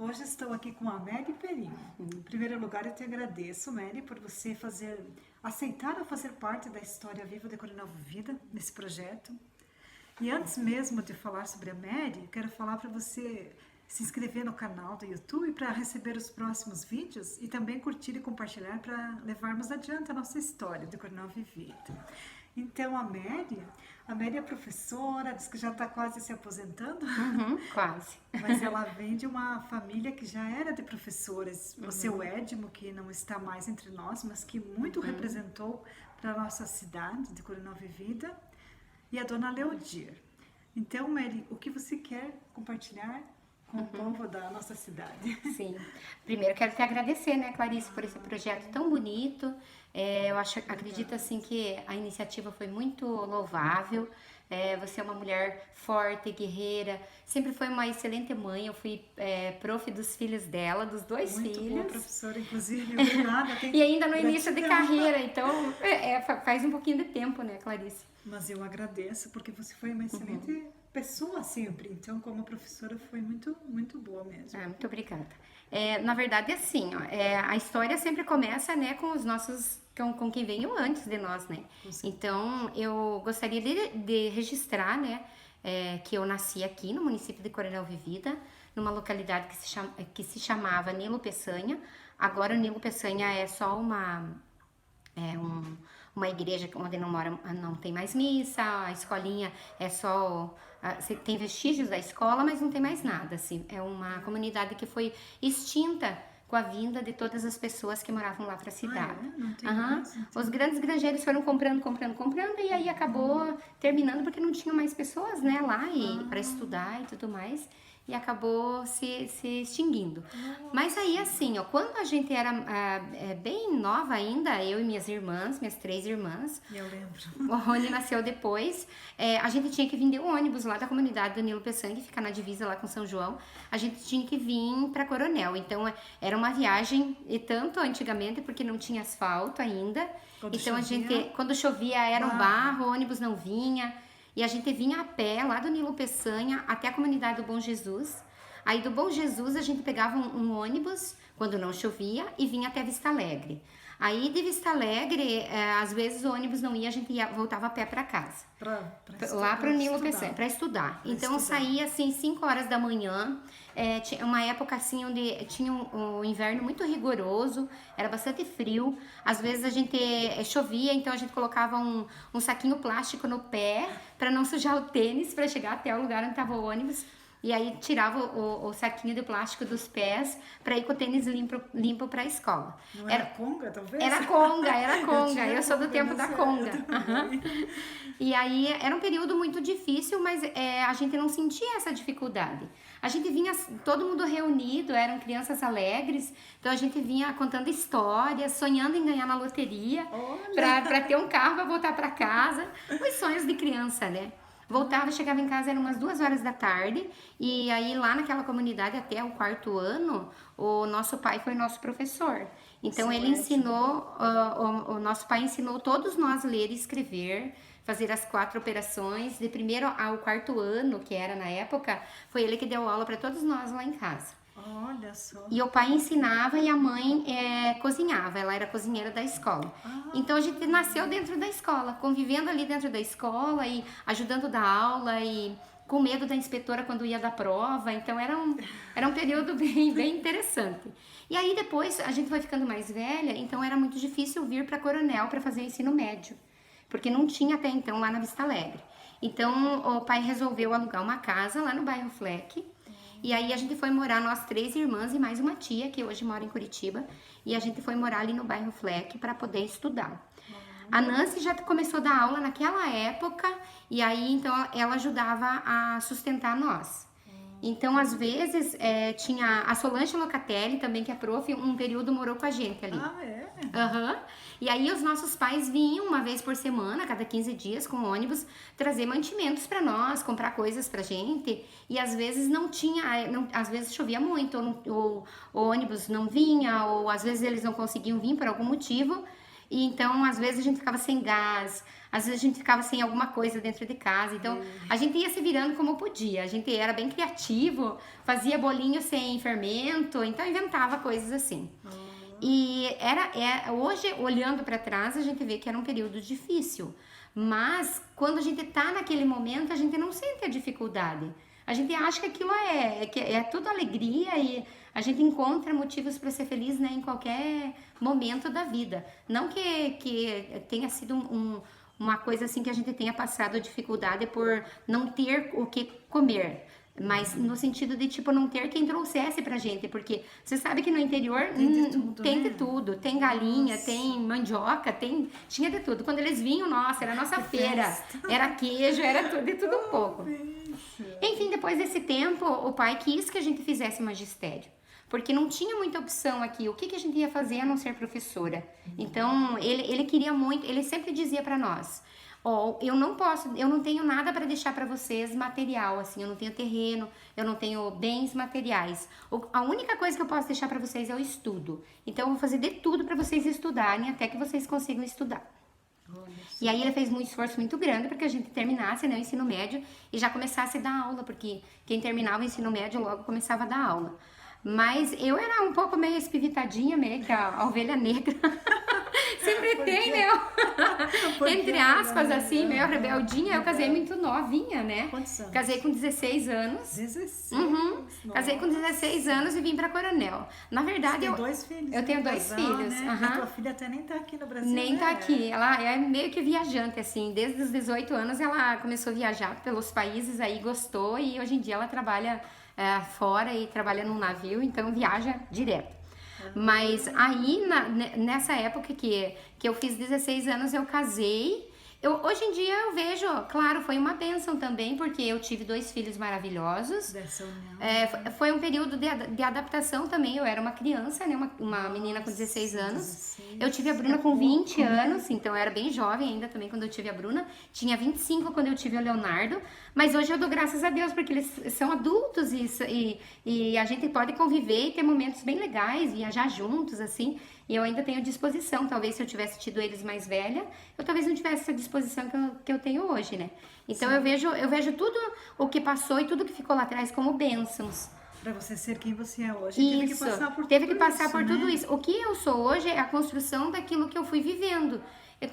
Hoje estou aqui com a Mary Perim. Em primeiro lugar, eu te agradeço, Mary, por você aceitar fazer parte da história viva de Coronel Vivida, nesse projeto. E antes mesmo de falar sobre a Mary, eu quero falar para você se inscrever no canal do YouTube para receber os próximos vídeos e também curtir e compartilhar para levarmos adiante a nossa história de Coronel Vivida. Então, a Mary é professora, diz que já está quase se aposentando. Quase. Mas ela vem de uma família que já era de professores. O seu Edmo, que não está mais entre nós, mas que muito representou para a nossa cidade de Coronel Vivida, e a dona Leodir. Então, Mary, o que você quer compartilhar com o povo da nossa cidade? Sim. Primeiro quero te agradecer, né, Clarice, por esse projeto tão bonito. Acredito assim que a iniciativa foi muito louvável. Você é uma mulher forte, guerreira, sempre foi uma excelente mãe. Eu fui prof dos filhos dela, dos dois Muito filhos. boa professora, inclusive, obrigada. E ainda no início de carreira, então faz um pouquinho de tempo, né, Clarice? Mas eu agradeço porque você foi uma excelente pessoa sempre. Então, como professora, foi muito, muito boa mesmo. Muito obrigada. Na verdade, assim, ó, a história sempre começa, né, com os nossos, com quem veio antes de nós, né? Então, eu gostaria de registrar, né, que eu nasci aqui no município de Coronel Vivida, numa localidade que se chamava Nilo Peçanha. Agora, o Nilo Peçanha é só uma igreja onde não tem mais missa, a escolinha é só... tem vestígios da escola, mas não tem mais nada, assim. É uma comunidade que foi extinta com a vinda de todas as pessoas que moravam lá para a cidade. Não tem mais, então. Os grandes granjeiros foram comprando, e aí acabou terminando porque não tinham mais pessoas, né, lá para estudar e tudo mais. E acabou se extinguindo. Mas aí, assim, ó, quando a gente era bem nova ainda, eu e minhas três irmãs, Eu lembro. o Rony nasceu depois, a gente tinha que vir de um ônibus lá da comunidade do Nilo Peçanha, que fica na divisa lá com São João. A gente tinha que vir para Coronel. Então, era uma viagem, e tanto antigamente, porque não tinha asfalto ainda. Quando chovia, era um barro, o ônibus não vinha. E a gente vinha a pé, lá do Nilo Peçanha, até a comunidade do Bom Jesus. Aí do Bom Jesus a gente pegava um ônibus, quando não chovia, e vinha até Vista Alegre. Aí de Vista Alegre, às vezes o ônibus não ia, a gente voltava a pé para casa. Lá para o Nilo Peçanha, para estudar. Então eu saía assim 5 horas da manhã, tinha uma época assim onde tinha um inverno muito rigoroso, era bastante frio. Às vezes a gente chovia, então a gente colocava um saquinho plástico no pé para não sujar o tênis, para chegar até o lugar onde estava o ônibus. E aí tirava o saquinho de plástico dos pés para ir com o tênis limpo para a escola. Não era conga, talvez? Era conga. Eu sou do tempo da conga. E aí era um período muito difícil, mas a gente não sentia essa dificuldade. A gente vinha, todo mundo reunido, eram crianças alegres, então a gente vinha contando histórias, sonhando em ganhar na loteria, para ter um carro para voltar para casa. Os sonhos de criança, né? Voltava, chegava em casa, eram umas 2 horas da tarde, e aí lá naquela comunidade, até o 4º ano, o nosso pai foi nosso professor. Então ele ensinou, o nosso pai ensinou todos nós a ler e escrever, fazer as 4 operações, de primeiro ao 4º ano, que era na época, foi ele que deu aula para todos nós lá em casa. Olha só. E o pai ensinava e a mãe cozinhava, ela era cozinheira da escola. Então a gente nasceu dentro da escola, convivendo ali dentro da escola e ajudando a dar aula e com medo da inspetora quando ia dar prova. Então era um período bem interessante. E aí depois a gente vai ficando mais velha, então era muito difícil vir para Coronel para fazer o ensino médio, porque não tinha até então lá na Vista Alegre. Então o pai resolveu alugar uma casa lá no bairro Fleck. E aí a gente foi morar, nós 3 irmãs e mais uma tia, que hoje mora em Curitiba. E a gente foi morar ali no bairro Fleck para poder estudar. A Nancy já começou a dar aula naquela época, e aí então ela ajudava a sustentar nós. Então, às vezes, tinha a Solange Locatelli também, que é prof, um período morou com a gente ali. E aí os nossos pais vinham uma vez por semana, cada 15 dias, com ônibus, trazer mantimentos para nós, comprar coisas pra gente. E às vezes não tinha, às vezes chovia muito, ou o ônibus não vinha, ou às vezes eles não conseguiam vir por algum motivo. E então, às vezes, a gente ficava sem gás, às vezes a gente ficava sem alguma coisa dentro de casa. Então, a gente ia se virando como podia. A gente era bem criativo, fazia bolinho sem fermento, então inventava coisas assim. E hoje, olhando para trás, a gente vê que era um período difícil. Mas, quando a gente tá naquele momento, a gente não sente a dificuldade. A gente acha que aquilo é tudo alegria e a gente encontra motivos para ser feliz, né, em qualquer momento da vida. Não que tenha sido uma coisa assim que a gente tenha passado dificuldade por não ter o que comer. Mas no sentido de, tipo, não ter quem trouxesse pra gente. Porque você sabe que no interior tem de tudo. Tem galinha, tem mandioca, tinha de tudo. Quando eles vinham, nossa, era a nossa feira. Era queijo, era de tudo um pouco. Enfim, depois desse tempo, o pai quis que a gente fizesse magistério. Porque não tinha muita opção aqui. O que a gente ia fazer a não ser professora? Então, ele queria muito, ele sempre dizia pra nós: eu não tenho nada para deixar para vocês material, assim, eu não tenho terreno, eu não tenho bens materiais. A única coisa que eu posso deixar para vocês é o estudo. Então, eu vou fazer de tudo para vocês estudarem até que vocês consigam estudar. E aí ele fez um esforço muito grande para que a gente terminasse, né, o ensino médio e já começasse a dar aula, porque quem terminava o ensino médio logo começava a dar aula. Mas eu era um pouco meio espivitadinha, meio que a ovelha negra. Sempre tem, né? Entre aspas, assim, meio rebeldinha. Eu casei muito novinha, né? Quantos anos? Casei com 16 anos. 16? Casei com 16 anos e vim pra Coronel. Na verdade, Você tem dois filhos? Eu tenho dois casal, filhos. Né? A tua filha até nem tá aqui no Brasil, nem né? tá aqui. Ela é meio que viajante, assim. Desde os 18 anos ela começou a viajar pelos países, aí gostou. E hoje em dia ela trabalha fora e trabalha num navio, então viaja direto. Mas aí, nessa época que eu fiz 16 anos, eu casei. Hoje em dia eu vejo, claro, foi uma bênção também, porque eu tive 2 filhos maravilhosos. Dessa união. Foi um período de adaptação também. Eu era uma criança, né? Uma menina com 16 anos. 16, eu tive a Bruna com 20 anos, então eu era bem jovem ainda também quando eu tive a Bruna. Tinha 25 quando eu tive o Leonardo. Mas hoje eu dou graças a Deus, porque eles são adultos e a gente pode conviver e ter momentos bem legais, viajar juntos, assim. E eu ainda tenho disposição. Talvez se eu tivesse tido eles mais velha, eu talvez não tivesse essa disposição que eu tenho hoje, né? Então eu vejo tudo o que passou e tudo que ficou lá atrás como bênçãos. Para você ser quem você é hoje, Isso, teve que passar por tudo isso. O que eu sou hoje é a construção daquilo que eu fui vivendo.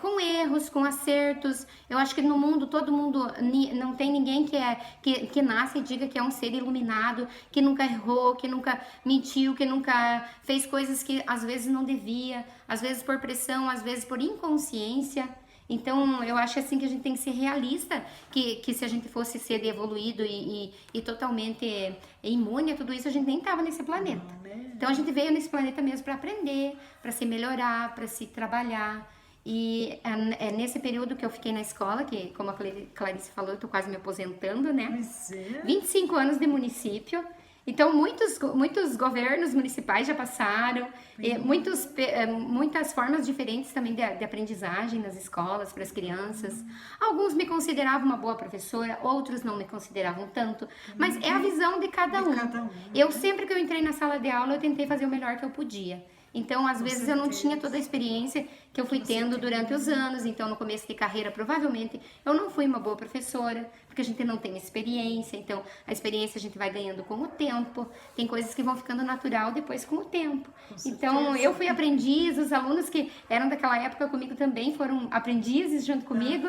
Com erros, com acertos. Eu acho que no mundo, todo mundo, não tem ninguém que nasce e diga que é um ser iluminado, que nunca errou, que nunca mentiu, que nunca fez coisas que às vezes não devia, às vezes por pressão, às vezes por inconsciência. Então, eu acho assim que a gente tem que ser realista, que se a gente fosse ser evoluído e totalmente imune a tudo isso, a gente nem estava nesse planeta. Então, a gente veio nesse planeta mesmo para aprender, para se melhorar, para se trabalhar. E é nesse período que eu fiquei na escola, que, como a Clarice falou, eu tô quase me aposentando, né? Pois é. 25 anos de município. Então, muitos governos municipais já passaram, e muitas formas diferentes também de aprendizagem nas escolas para as crianças. Alguns me consideravam uma boa professora, outros não me consideravam tanto, mas é a visão de cada um. Eu, sempre que eu entrei na sala de aula, eu tentei fazer o melhor que eu podia. Então, às vezes, eu não tinha toda a experiência que eu fui tendo durante os anos. Então, no começo de carreira, provavelmente, eu não fui uma boa professora, porque a gente não tem experiência. Então, a experiência a gente vai ganhando com o tempo. Tem coisas que vão ficando natural depois com o tempo. Então, eu fui aprendiz, os alunos que eram daquela época comigo também foram aprendizes junto comigo.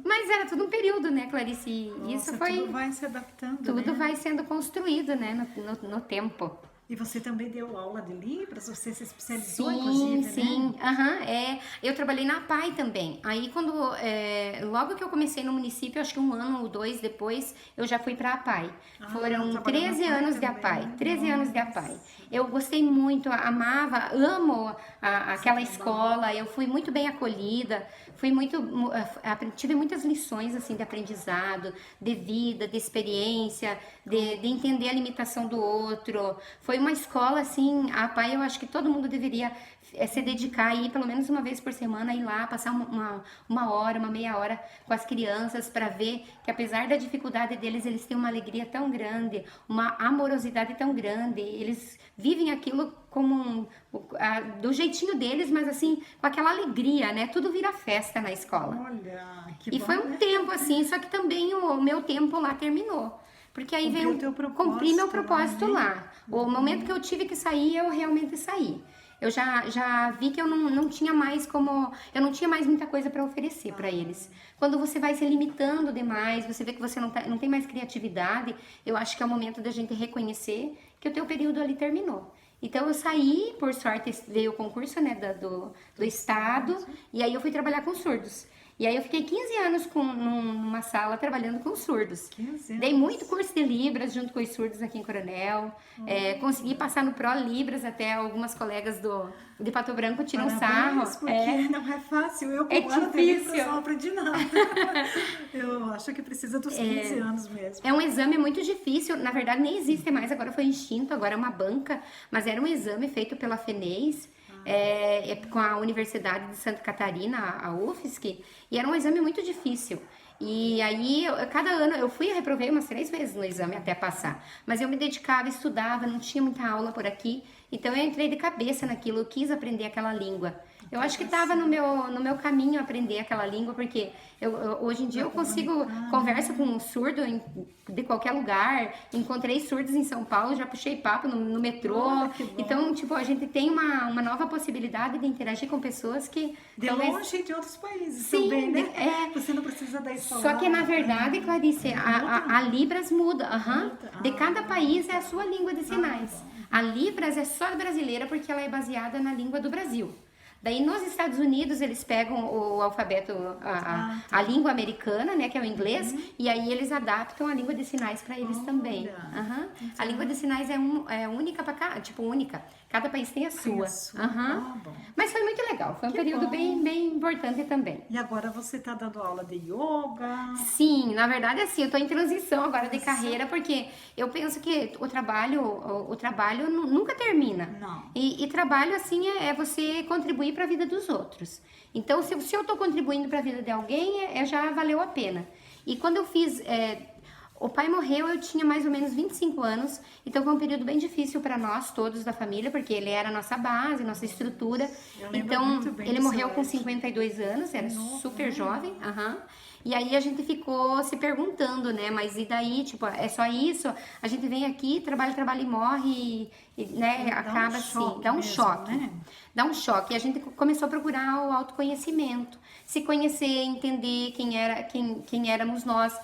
Mas era tudo um período, né, Clarice? E isso foi... Tudo vai se adaptando, Tudo vai sendo construído, né, no tempo. E você também deu aula de Libras? Você se especializou, sim, inclusive, sim. né? Eu trabalhei na APAE também. Aí, logo que eu comecei no município, acho que 1 ano ou 2 depois, eu já fui para a APAE. Foram 13 anos de APAE. 13 anos de APAE. Eu gostei muito, amava, amo aquela escola. Eu fui muito bem acolhida. Tive muitas lições assim de aprendizado, de vida, de experiência, de entender a limitação do outro. foi uma escola, assim, a PAI eu acho que todo mundo deveria se dedicar a ir pelo menos uma vez por semana, ir lá, passar uma hora, uma meia hora com as crianças para ver que apesar da dificuldade deles, eles têm uma alegria tão grande, uma amorosidade tão grande, eles vivem aquilo como do jeitinho deles, mas assim, com aquela alegria, né? Tudo vira festa na escola. Olha, que E bom, foi um né? tempo assim, só que também o meu tempo lá terminou. Porque aí Cumpriu veio o teu propósito cumprir meu lá, propósito né? lá. O momento que eu tive que sair, eu realmente saí. Eu já vi que eu não tinha mais como... Eu não tinha mais muita coisa para oferecer para eles. Quando você vai se limitando demais, você vê que você não tem mais criatividade, eu acho que é o momento da gente reconhecer que o teu período ali terminou. Então eu saí, por sorte veio o concurso, né, do estado, e aí eu fui trabalhar com surdos. E aí eu fiquei 15 anos numa sala trabalhando com surdos. 15 anos. Dei muito curso de Libras junto com os surdos aqui em Coronel. Consegui passar no Pro Libras, até algumas colegas de Pato Branco tiram Parabéns, sarro. porque não é fácil. Eu, É como difícil. não aprendi nada. Eu acho que precisa dos 15 anos mesmo. É um exame muito difícil, na verdade nem existe mais, agora foi extinto, agora é uma banca, mas era um exame feito pela FENES, com a Universidade de Santa Catarina, a UFSC, e era um exame muito difícil. E aí, cada ano, eu reprovei umas 3 vezes no exame até passar, mas eu me dedicava, estudava, não tinha muita aula por aqui, então eu entrei de cabeça naquilo, eu quis aprender aquela língua. Eu acho que estava no meu caminho aprender aquela língua, porque hoje em dia eu consigo, converso com um surdo de qualquer lugar, encontrei surdos em São Paulo, já puxei papo no metrô. Olha, que bom. Então, tipo, a gente tem uma nova possibilidade de interagir com pessoas que De talvez... longe e de outros países Sim, também, né? é. Você não precisa dar isso Só que, na verdade, Clarice, a Libras muda. Muda. De cada país é a sua língua de sinais. A Libras é só brasileira porque ela é baseada na língua do Brasil. Daí, nos Estados Unidos, eles pegam o alfabeto, a língua americana, né, que é o inglês, e aí eles adaptam a língua de sinais para eles também. A língua de sinais é única para cá, tipo, única. Cada país tem a sua. Bom. Mas foi muito legal, foi um período bom. bem importante também. E agora você está dando aula de yoga? Sim, na verdade, assim, eu tô em transição agora de carreira, porque eu penso que o trabalho nunca termina. Não. E trabalho, assim, é você contribuir para a vida dos outros. Então, se eu tô contribuindo para a vida de alguém, já valeu a pena. E quando eu fiz... o pai morreu, eu tinha mais ou menos 25 anos, então foi um período bem difícil para nós todos da família, porque ele era a nossa base, nossa estrutura. Eu lembro Então, muito bem ele do morreu seu com Ed. 52 anos, era super jovem. E aí a gente ficou se perguntando, né, mas e daí, tipo, é só isso? A gente vem aqui, trabalha e morre, né, acaba assim, dá um mesmo, choque. né? Dá um choque. E a gente começou a procurar o autoconhecimento, se conhecer, entender quem éramos nós.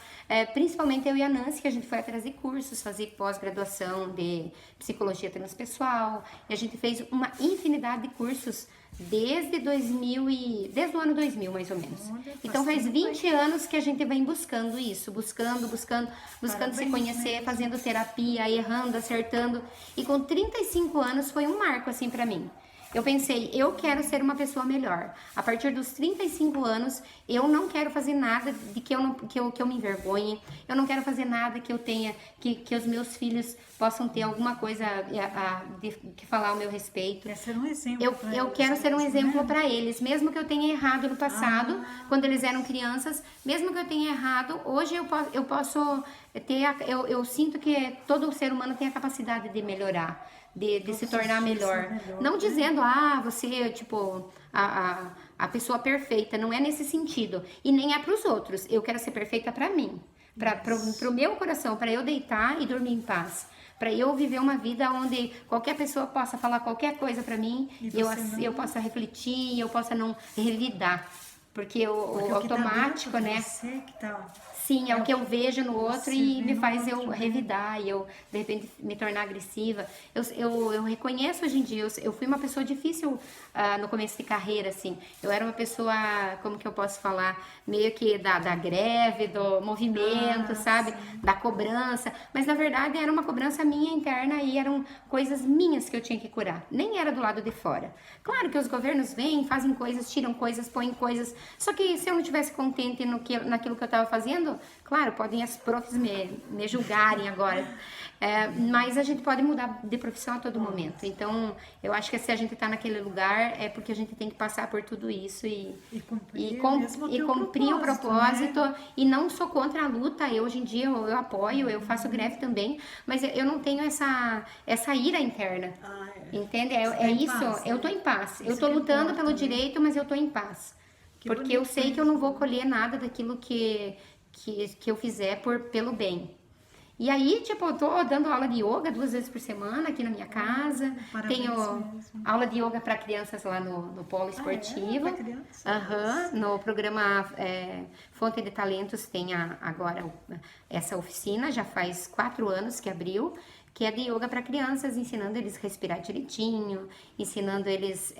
Principalmente eu e a Nancy, que a gente foi atrás de cursos, fazer pós-graduação de psicologia transpessoal. E a gente fez uma infinidade de cursos desde o ano 2000, mais ou menos. Olha, Então faz bastante 20 anos que a gente vem buscando isso, buscando se Parabéns, conhecer, né? fazendo terapia, errando, acertando. E com 35 anos foi um marco assim pra mim. Eu pensei, eu quero ser uma pessoa melhor. A partir dos 35 anos, eu não quero fazer nada de que eu me envergonhe. Eu não quero fazer nada que eu tenha, que os meus filhos possam ter alguma coisa que falar ao meu respeito. Quer ser um exemplo. Eu quero ser um exemplo para eles, mesmo que eu tenha errado no passado, quando eles eram crianças, mesmo que eu tenha errado, hoje eu posso ter, eu sinto que todo ser humano tem a capacidade de melhorar. De se tornar melhor. Não dizendo, você, tipo, a pessoa perfeita. Não é nesse sentido. E nem é pros outros. Eu quero ser perfeita pra mim. Pro meu coração, pra eu deitar e dormir em paz. Pra eu viver uma vida onde qualquer pessoa possa falar qualquer coisa pra mim. E eu possa refletir, eu possa não revidar. Porque o automático, tá né? Você que tá... Sim, é o que eu vejo no outro e me faz eu outro, né? revidar e eu, de repente, me tornar agressiva. Eu reconheço hoje em dia, eu fui uma pessoa difícil no começo de carreira, assim. Eu era uma pessoa, como que eu posso falar, meio que da greve, do movimento, sabe? Sim. Da cobrança. Mas, na verdade, era uma cobrança minha interna e eram coisas minhas que eu tinha que curar. Nem era do lado de fora. Claro que os governos vêm, fazem coisas, tiram coisas, põem coisas. Só que se eu não estivesse contente naquilo que eu estava fazendo, Claro, podem as profs me julgarem agora, mas a gente pode mudar de profissão a todo momento. Então, eu acho que se a gente está naquele lugar, é porque a gente tem que passar por tudo isso e cumprir o propósito. Né? E não sou contra a luta, hoje em dia eu apoio, eu faço greve também, mas eu não tenho essa ira interna. Entende? É isso, paz, eu tô em paz. Eu tô lutando pelo direito, mas eu tô em paz. Porque eu sei que eu não vou colher nada daquilo que eu fizer pelo bem. E aí, tipo, eu tô dando aula de yoga 2 vezes por semana aqui na minha casa. Tenho aula de yoga para crianças lá no polo esportivo. No programa Fonte de Talentos tem agora essa oficina, já faz 4 anos que abriu, que é de yoga para crianças, ensinando eles a respirar direitinho, ensinando eles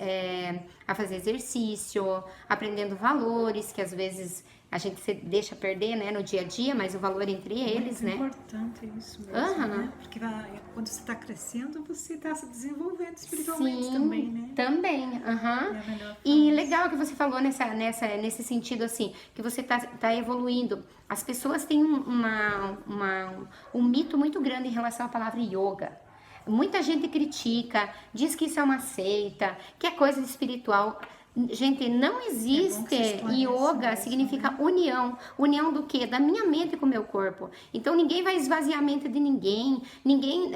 a fazer exercício, aprendendo valores que às vezes a gente se deixa perder, né, no dia a dia, mas o valor entre eles, né? É importante isso mesmo, né? Porque quando você está crescendo, você está se desenvolvendo espiritualmente também, né? Também, E legal que você falou nesse sentido, assim, que você tá evoluindo. As pessoas têm um mito muito grande em relação à palavra yoga. Muita gente critica, diz que isso é uma seita, que é coisa espiritual. Gente, não existe yoga, significa união. União do quê? Da minha mente com o meu corpo. Então ninguém vai esvaziar a mente de ninguém.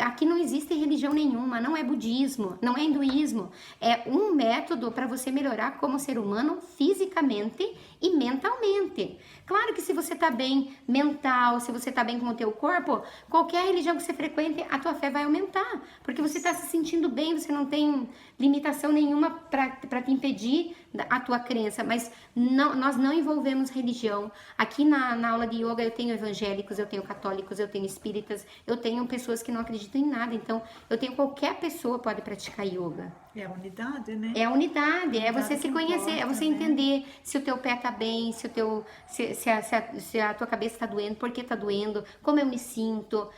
Aqui não existe religião nenhuma, não é budismo, não é hinduísmo. É um método para você melhorar como ser humano fisicamente e mentalmente. Claro que se você tá bem mental, se você tá bem com o teu corpo, qualquer religião que você frequente, a tua fé vai aumentar. Porque você tá se sentindo bem, você não tem limitação nenhuma para te impedir a tua crença. Mas nós não envolvemos religião. Aqui na aula de yoga eu tenho evangélicos, eu tenho católicos, eu tenho espíritas, eu tenho pessoas que não acreditam em nada. Então, qualquer pessoa pode praticar yoga. É a unidade, né? É a unidade, é você se conhecer, é você entender se o teu pé tá bem, se a tua cabeça tá doendo, por que tá doendo, como eu me sinto.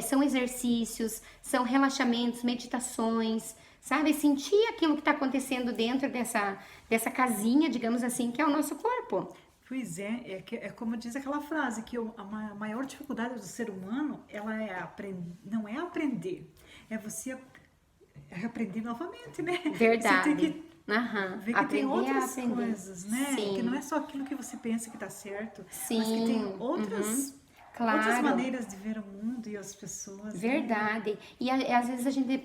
São exercícios, são relaxamentos, meditações, sabe? Sentir aquilo que tá acontecendo dentro dessa casinha, digamos assim, que é o nosso corpo. Pois é como diz aquela frase, que a maior dificuldade do ser humano, ela não é aprender, é você aprender novamente, né? Verdade. Você tem que ver que tem outras coisas, né? Sim. Que não é só aquilo que você pensa que tá certo, Sim. mas que tem outras maneiras de ver o mundo e as pessoas. Verdade. Né? E às vezes a gente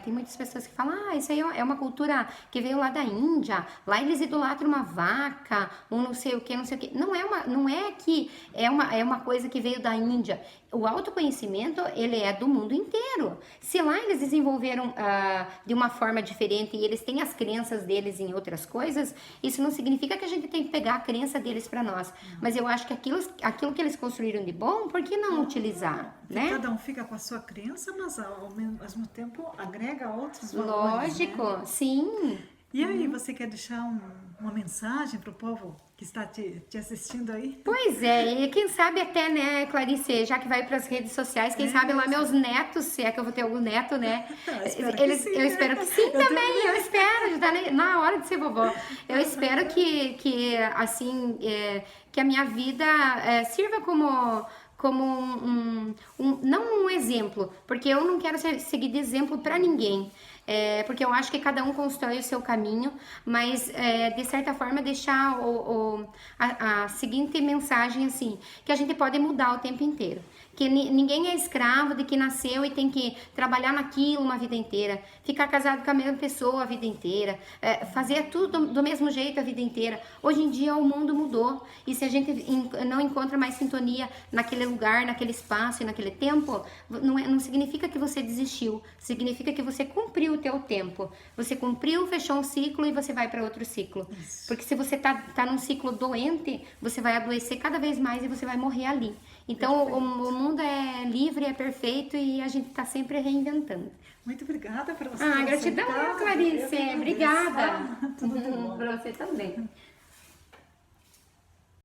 tem muitas pessoas que falam, isso aí é uma cultura que veio lá da Índia, lá eles idolatram uma vaca, um não sei o que. Não é que é uma coisa que veio da Índia. O autoconhecimento, ele é do mundo inteiro. Se lá eles desenvolveram de uma forma diferente e eles têm as crenças deles em outras coisas, isso não significa que a gente tem que pegar a crença deles para nós. Mas eu acho que aquilo que eles construíram de bom, por que não utilizar? Né? Cada um fica com a sua crença, mas ao mesmo tempo agrega outros valores. Lógico, né? Sim. E aí, você quer deixar uma mensagem para o povo que está te assistindo aí? Pois é, e quem sabe até, né, Clarice, já que vai para as redes sociais, quem sabe lá meus netos, se é que eu vou ter algum neto, né? Eu espero que sim também, eu espero, já tá na hora de ser vovó. Eu espero que assim, que a minha vida sirva como não um exemplo, porque eu não quero seguir de exemplo para ninguém. Porque eu acho que cada um constrói o seu caminho, mas de certa forma deixar a seguinte mensagem assim, que a gente pode mudar o tempo inteiro, que ninguém é escravo de que nasceu e tem que trabalhar naquilo uma vida inteira, ficar casado com a mesma pessoa a vida inteira, fazer tudo do mesmo jeito a vida inteira. Hoje em dia o mundo mudou, e se a gente não encontra mais sintonia naquele lugar, naquele espaço e naquele tempo, não significa que você desistiu, significa que você cumpriu o teu tempo. Você cumpriu, fechou um ciclo e você vai para outro ciclo. Isso. Porque se você tá num ciclo doente, você vai adoecer cada vez mais e você vai morrer ali. Então o mundo é livre, é perfeito e a gente tá sempre reinventando. Muito obrigada por você. Gratidão, Clarice. Obrigada. Tudo bom. Pra você também.